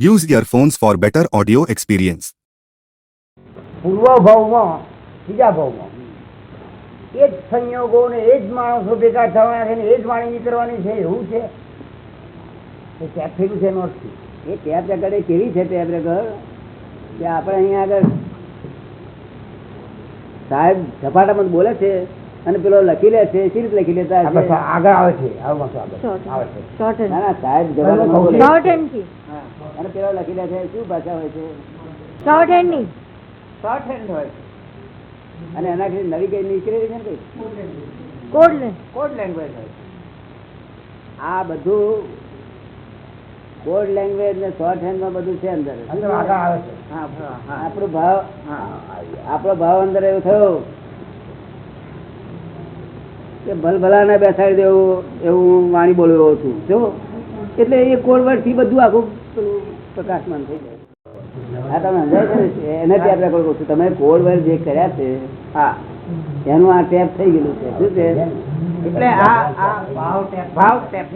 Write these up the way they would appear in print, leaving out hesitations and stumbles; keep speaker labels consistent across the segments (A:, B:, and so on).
A: Use earphones for better audio experience.
B: પૂર્વ ભાવમાં બીજા ભાવમાં એ જ સંયોગો ને એ જ માણસો ભેગા થવાના છે ને એ જ વાણી નીકળવાની છે એવું છે એ ટેપ થયેલું છે એનો અર્થ શું?
C: એ ટેપ રેકર્ડ કેવી છે ટેપ રેકર્ડ કે આપણે અહીંયા આગળ સાહેબ ઝપાટામાં બોલે છે અને પેલો લખી લે છે સી રીતે લખી લેતા હશે?
B: આગળ આવે છે આવે છે
C: ના ના સાહેબ ઝપાટામાં બોલે
D: શોર્ટ હેન્ડ થી
C: અને પેલો લખી લે છે શું ભાષા હોય છે?
D: શોર્ટ હેન્ડ ની
C: શોર્ટ હેન્ડ હોય અને એનાથી નવી કઈ નીકળેલી છે ને કઈ કોડ લેંગ્વેજ હોય. આ બધું કોડ લેંગ્વેજ ને શોર્ટ હેન્ડ માં બધું છે અંદર
B: આગળ આવે છે.
C: આપણો ભાવ અંદર એવું થયો કે ભલભલા ને બેસાડી દેવું એવું વાણી બોલી રહ્યો છું જો એટલે એ કોડ વર્ડ થી બધું આખું પેલું પ્રકાશમાન થઈ જાય. હા તમે સમજાય છે ને એને ટેપ રેકોર્ડ કરું છું. તમે કોડ વર્ડ જે કર્યા છે હા એનું આ ટેપ થઈ ગયેલું છે શું છે
B: એટલે આ ભાવ ટેપ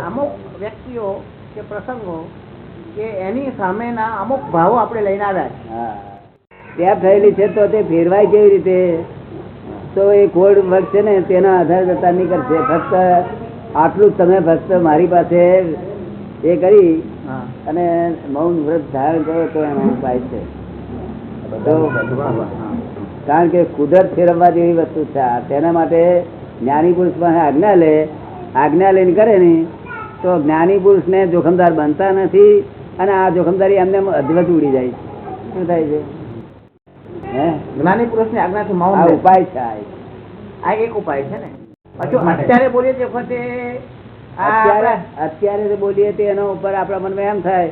E: અમુક વ્યક્તિઓ કે પ્રસંગો કે એની સામેના અમુક ભાવો આપણે લઈને આવ્યા છે.
C: હા ટેપ થયેલી છે તો તે ફેરવાય કેવી રીતે? તો એ કોડ વર્ડ છે ને તેના આધારે જતા નહીં કરશે. ફક્ત આટલું જ તમે ફક્ત મારી પાસે એ કરી અને મૌન વ્રત ધારણ કરો તો એનો ઉપાય છે. કારણ કે કુદરત ફેરવવા જેવી વસ્તુ છે. તેના માટે જ્ઞાની પુરુષ પાસે આજ્ઞા લઈને કરે ને તો જ્ઞાની પુરુષ ને જોખમદાર બનતા નથી અને આ જોખમદારી એમને અધવત ઉડી જાય. શું થાય છે?
E: જ્ઞાની પુરુષ ની આજ્ઞાથી મૌન
C: આ
E: રહેવું.
C: ઉપાય છે.
E: આ એક ઉપાય છે ને. પાછું અત્યારે બોલીએ તે વખતે
C: અત્યારે બોલીએ તે એના ઉપર આપણા મનમાં એમ થાય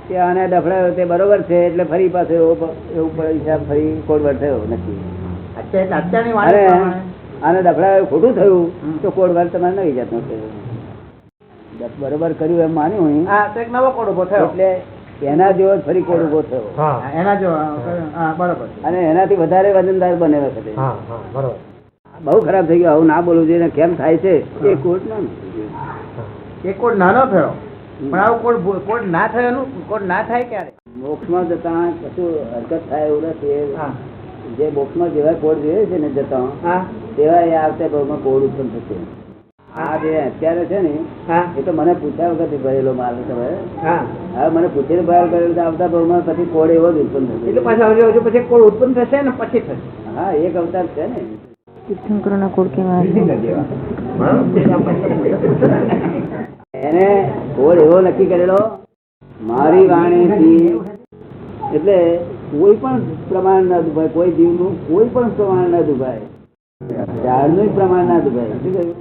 C: કે આને ડફડાયો તે બરોબર છે એટલે ફરી પાછો એવું હિસાબ ફરી કોડવર્ડ થયો નથી.
E: અત્યારની
C: અને
E: વાણી પ્રમાણે
C: આને ડફડાયો ખોટું થયું તો કોડવર્ડ તમારે નવી જાતનો થયો. બરોબર કર્યું એમ માન્યું હોય
E: આ તો એક નવો કોડ ઉભો થયો
C: એટલે એના જેવો જ ફરી કોડ ઉભો થયો
E: એના જો બરોબર.
C: અને એનાથી વધારે વજનદાર બને વખતે બહુ ખરાબ થઈ ગયું. આવું ના બોલવું જોઈએ. કેમ થાય છે એ કોડ ના
E: એ કોડ નાનો થયો પણ આવું કોડ ના થયો એનું કોડ ના થાય ક્યારે?
C: મોક્ષમાં જતા કશું હરકત થાય એવું નથી. જે મોક્ષમાં જેવા કોડ જોઈએ છે ને જતા તેવા એ આવતા ભાવમાં કોડ ઉત્પન્ન થશે. આ જે અત્યારે છે ને એ તો મને પૂછ્યા વખત ભરેલો માલ હવે મને પૂછીને બહાર કરેલો આવતા ભાવમાં પછી કોડ એવો જ ઉત્પન્ન થશે.
E: એટલે પાછા હજુ પછી કોડ ઉત્પન્ન થશે ને પછી થશે.
C: હા એક અવતાર છે ને
D: તીર્થંકરોના કોડ કેવા
C: એને કોડ એવો નક્કી કરેલો મારી વાણીથી. એટલે કોઈ પણ પ્રમાણ ના દુભાય, કોઈ જીવનું કોઈ પણ પ્રમાણ ના દુભાય, ઝાડનું પ્રમાણ ના દુભાય. શું કહ્યું?